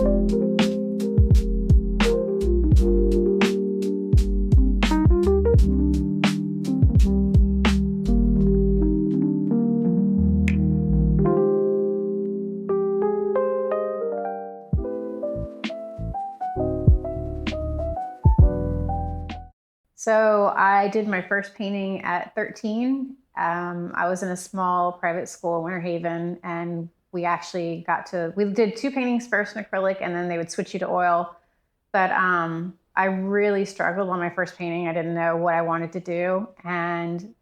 So I did my first painting at 13. I was in a small private school in Winter Haven, and we actually we did two paintings first in acrylic, and then they would switch you to oil. But I really struggled on my first painting. I didn't know what I wanted to do. And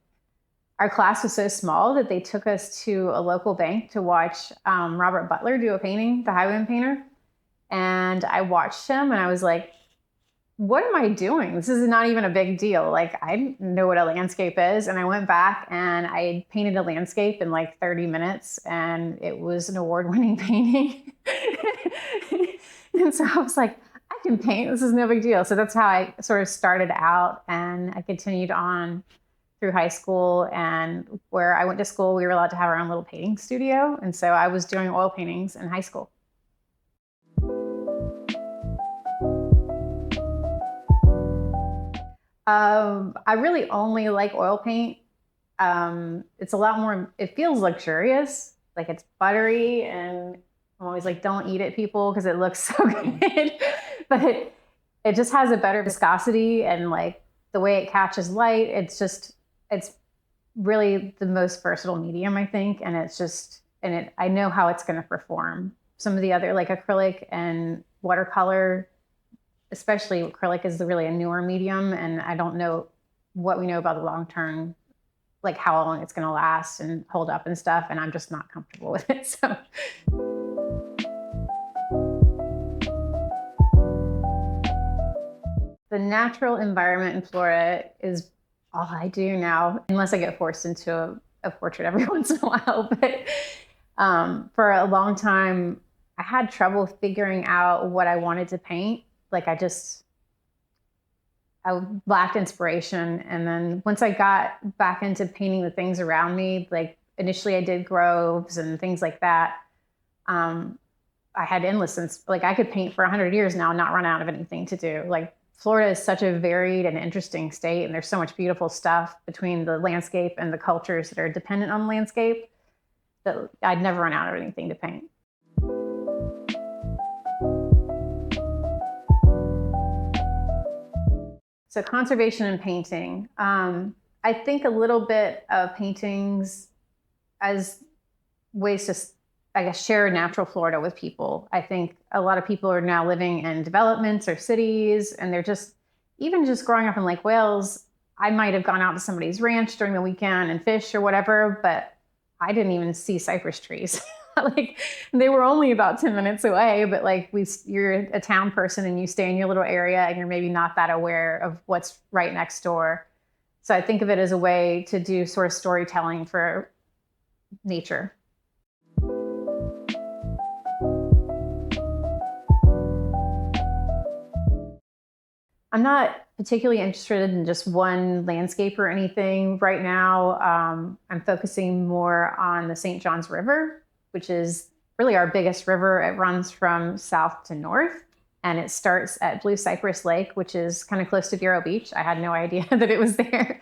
our class was so small that they took us to a local bank to watch Robert Butler do a painting, the Highwayman painter. And I watched him and I was like, what am I doing? This is not even a big deal. Like, I didn't know what a landscape is. And I went back and I painted a landscape in like 30 minutes, and it was an award-winning painting. And so I was like, I can paint. This is no big deal. So that's how I sort of started out, and I continued on through high school. And where I went to school, we were allowed to have our own little painting studio. And so I was doing oil paintings in high school. I really only like oil paint. It's a lot more, it feels luxurious, like it's buttery, and I'm always like, don't eat it, people, because it looks so good. But it just has a better viscosity, and like the way it catches light, it's really the most versatile medium, I think. And I know how it's going to perform. Some of the other, like acrylic and watercolor, especially acrylic, is really a newer medium, and I don't know what we know about the long term, like how long it's going to last and hold up and stuff, and I'm just not comfortable with it. So the natural environment in Florida is all I do now, unless I get forced into a portrait every once in a while. But for a long time, I had trouble figuring out what I wanted to paint. Like I lacked inspiration. And then once I got back into painting the things around me, like initially I did groves and things like that. I had endless, like I could paint for 100 years now and not run out of anything to do. Like Florida is such a varied and interesting state, and there's so much beautiful stuff between the landscape and the cultures that are dependent on landscape that I'd never run out of anything to paint. So conservation and painting. I think a little bit of paintings as ways to, I guess, share natural Florida with people. I think a lot of people are now living in developments or cities, and they're even just growing up in Lake Wales, I might have gone out to somebody's ranch during the weekend and fish or whatever, but I didn't even see cypress trees. Like they were only about 10 minutes away, but like you're a town person and you stay in your little area and you're maybe not that aware of what's right next door. So I think of it as a way to do sort of storytelling for nature. I'm not particularly interested in just one landscape or anything right now. I'm focusing more on the St. Johns River, which is really our biggest river. It runs from south to north, and it starts at Blue Cypress Lake, which is kind of close to Vero Beach. I had no idea that it was there.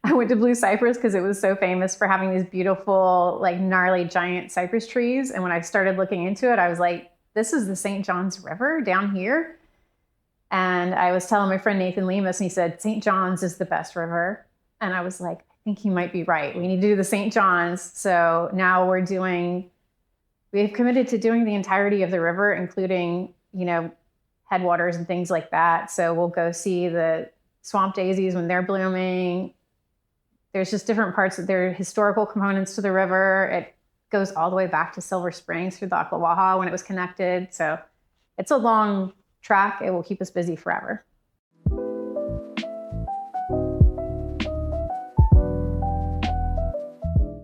I went to Blue Cypress because it was so famous for having these beautiful, like gnarly, giant cypress trees. And when I started looking into it, I was like, this is the St. Johns River down here? And I was telling my friend Nathan Lemus, and he said, St. John's is the best river. And I was like, I think he might be right. We need to do the St. John's. So now we've committed to doing the entirety of the river, including, headwaters and things like that. So we'll go see the swamp daisies when they're blooming. There's just different parts of their historical components to the river. It goes all the way back to Silver Springs through the Ocklawaha when it was connected. So it's a long track. It will keep us busy forever.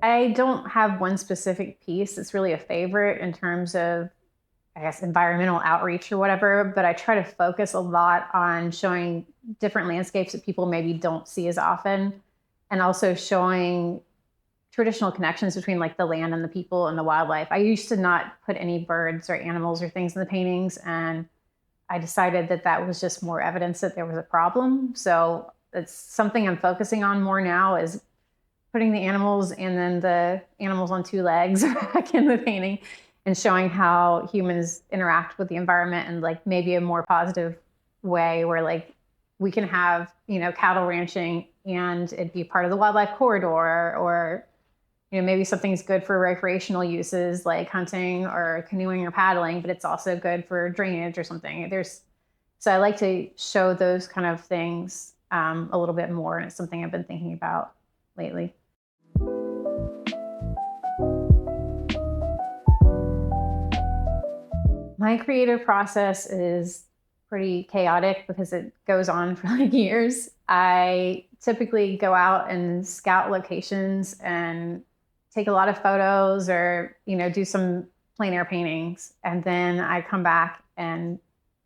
I don't have one specific piece. It's really a favorite in terms of, I guess, environmental outreach or whatever, but I try to focus a lot on showing different landscapes that people maybe don't see as often, and also traditional connections between like the land and the people and the wildlife. I used to not put any birds or animals or things in the paintings, and I decided that that was just more evidence that there was a problem. So it's something I'm focusing on more now, is putting the animals and then the animals on two legs back in the painting and showing how humans interact with the environment in like maybe a more positive way, where like we can have, you know, cattle ranching and it'd be part of the wildlife corridor, or you know, maybe something's good for recreational uses like hunting or canoeing or paddling, but it's also good for drainage or something. So I like to show those kind of things a little bit more, and it's something I've been thinking about lately. My creative process is pretty chaotic because it goes on for like years. I typically go out and scout locations and take a lot of photos, or, you know, do some plein air paintings. And then I come back and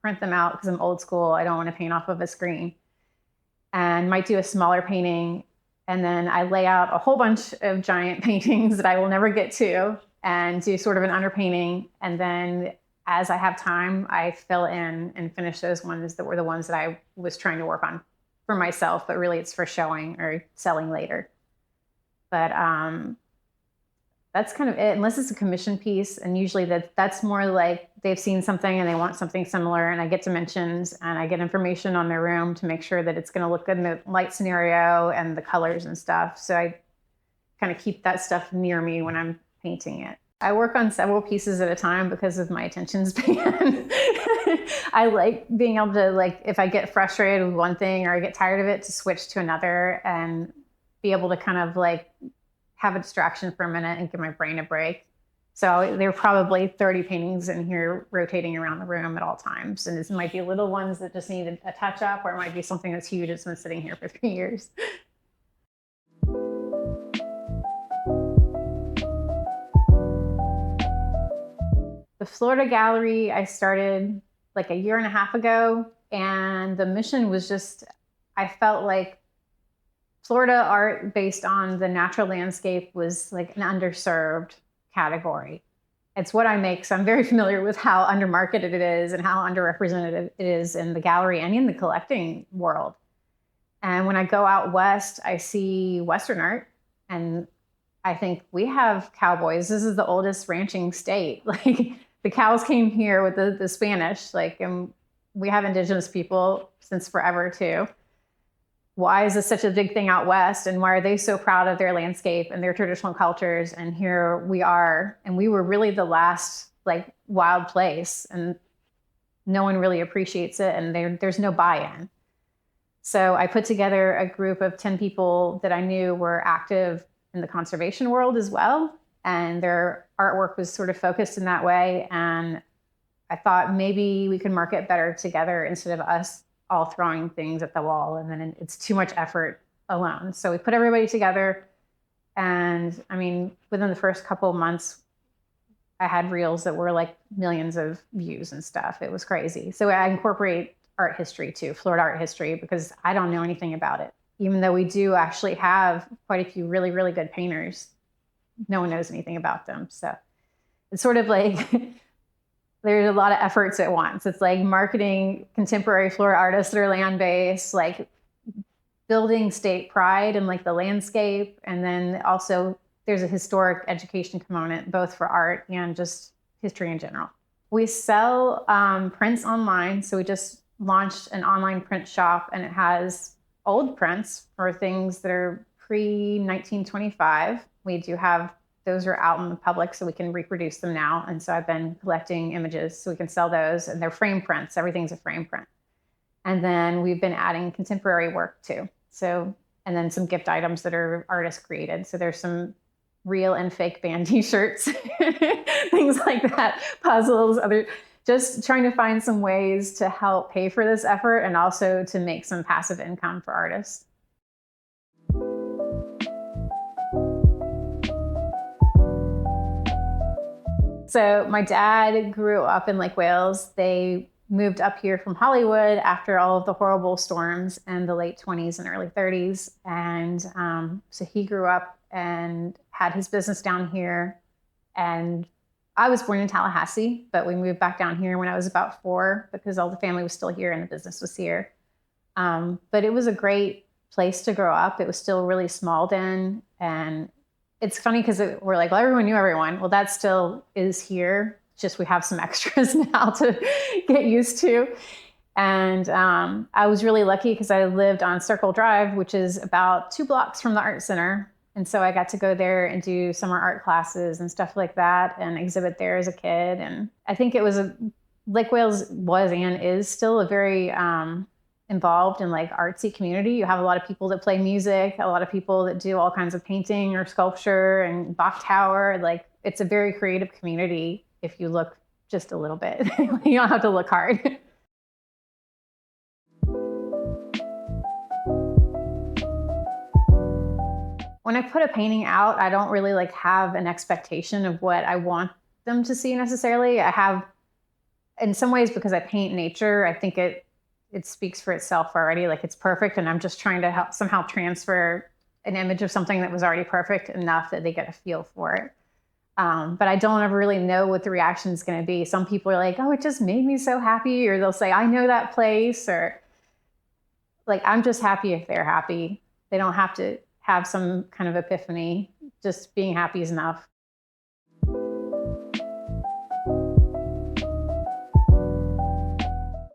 print them out because I'm old school. I don't want to paint off of a screen, and might do a smaller painting. And then I lay out a whole bunch of giant paintings that I will never get to and do sort of an underpainting. And then as I have time, I fill in and finish those ones that were the ones that I was trying to work on for myself, but really it's for showing or selling later. But that's kind of it, unless it's a commission piece. And usually that's more like they've seen something and they want something similar, and I get dimensions and I get information on their room to make sure that it's going to look good in the light scenario and the colors and stuff. So I kind of keep that stuff near me when I'm painting it. I work on several pieces at a time because of my attention span. I like being able to, like, if I get frustrated with one thing or I get tired of it, to switch to another and be able to kind of like have a distraction for a minute and give my brain a break. So there are probably 30 paintings in here rotating around the room at all times. And this might be little ones that just need a touch up, or it might be something that's huge that's been sitting here for 3 years. The Florida Gallery, I started like a year and a half ago. And the mission was just, I felt like Florida art based on the natural landscape was like an underserved category. It's what I make, so I'm very familiar with how undermarketed it is and how underrepresented it is in the gallery and in the collecting world. And when I go out west, I see Western art, and I think we have cowboys. This is the oldest ranching state. Like, the cows came here with the Spanish, like, and we have indigenous people since forever too. Why is this such a big thing out west, and why are they so proud of their landscape and their traditional cultures? And here we are, and we were really the last like wild place, and no one really appreciates it, and there's no buy-in. So I put together a group of 10 people that I knew were active in the conservation world as well, and their artwork was sort of focused in that way. And I thought maybe we could market better together instead of us all throwing things at the wall, and then it's too much effort alone. So we put everybody together, and I mean, within the first couple of months, I had reels that were like millions of views and stuff. It was crazy. So I incorporate art history too, Florida art history, because I don't know anything about it. Even though we do actually have quite a few really, really good painters, no one knows anything about them. So it's sort of like there's a lot of efforts at once. It's like marketing contemporary Florida artists that are land-based, like building state pride and like the landscape. And then also there's a historic education component, both for art and just history in general. We sell prints online. So we just launched an online print shop, and it has old prints for things that are pre-1925. We do have, those are out in the public so we can reproduce them now. And so I've been collecting images so we can sell those, and they're frame prints. Everything's a frame print. And then we've been adding contemporary work too. So, and then some gift items that are artist created. So there's some real and fake band t-shirts, things like that, puzzles, just trying to find some ways to help pay for this effort and also to make some passive income for artists. So my dad grew up in Lake Wales. They moved up here from Hollywood after all of the horrible storms in the late 20s and early 30s. And so he grew up and had his business down here. And I was born in Tallahassee, but we moved back down here when I was about 4 because all the family was still here and the business was here. But it was a great place to grow up. It was still really small then. And it's funny because we're like, well, everyone knew everyone. Well, that still is here. Just we have some extras now to get used to. And I was really lucky because I lived on Circle Drive, which is about 2 blocks from the art center. And so I got to go there and do summer art classes and stuff like that and exhibit there as a kid. And I think it was Lake Wales was and is still a very involved in like artsy community. You have a lot of people that play music, a lot of people that do all kinds of painting or sculpture and Bach Tower. Like it's a very creative community if you look just a little bit. You don't have to look hard. When I put a painting out, I don't really like have an expectation of what I want them to see necessarily. I have, in some ways, because I paint nature, I think it speaks for itself already. Like it's perfect, and I'm just trying to help somehow transfer an image of something that was already perfect enough that they get a feel for it. But I don't ever really know what the reaction is going to be. Some people are like, "Oh, it just made me so happy," or they'll say, "I know that place," or like I'm just happy if they're happy. They don't have to have some kind of epiphany. Just being happy is enough.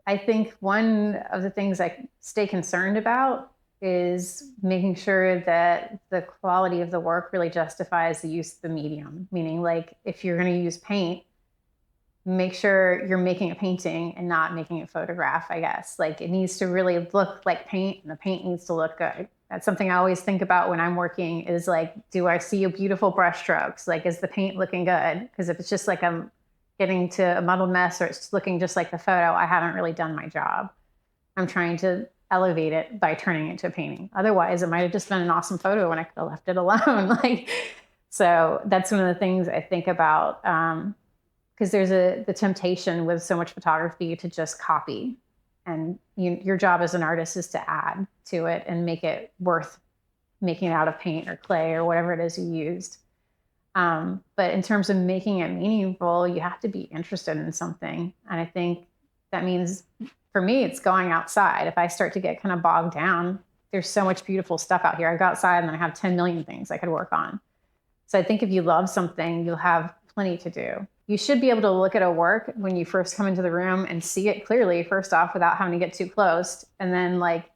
I think one of the things I stay concerned about is making sure that the quality of the work really justifies the use of the medium. Meaning, like, if you're going to use paint, make sure you're making a painting and not making a photograph, I guess. Like, it needs to really look like paint, and the paint needs to look good. That's something I always think about when I'm working is like, do I see a beautiful brush strokes? Like, is the paint looking good? Because if it's just like I'm getting to a muddled mess or it's looking just like the photo, I haven't really done my job. I'm trying to elevate it by turning it into a painting. Otherwise, it might have just been an awesome photo and I could have left it alone. Like, so that's one of the things I think about, because there's the temptation with so much photography to just copy. And your job as an artist is to add to it and make it worth making it out of paint or clay or whatever it is you used. But in terms of making it meaningful, you have to be interested in something. And I think that means, for me, it's going outside. If I start to get kind of bogged down, there's so much beautiful stuff out here. I go outside and I have 10 million things I could work on. So I think if you love something, you'll have plenty to do. You should be able to look at a work when you first come into the room and see it clearly, first off, without having to get too close, and then like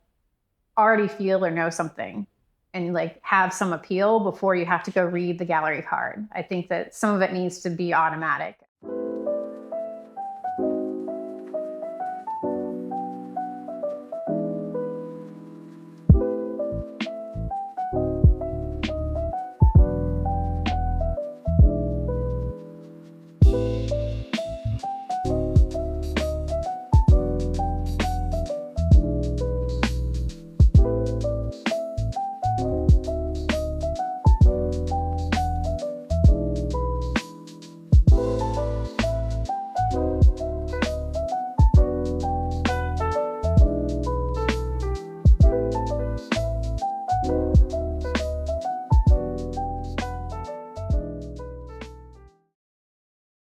already feel or know something and like have some appeal before you have to go read the gallery card. I think that some of it needs to be automatic.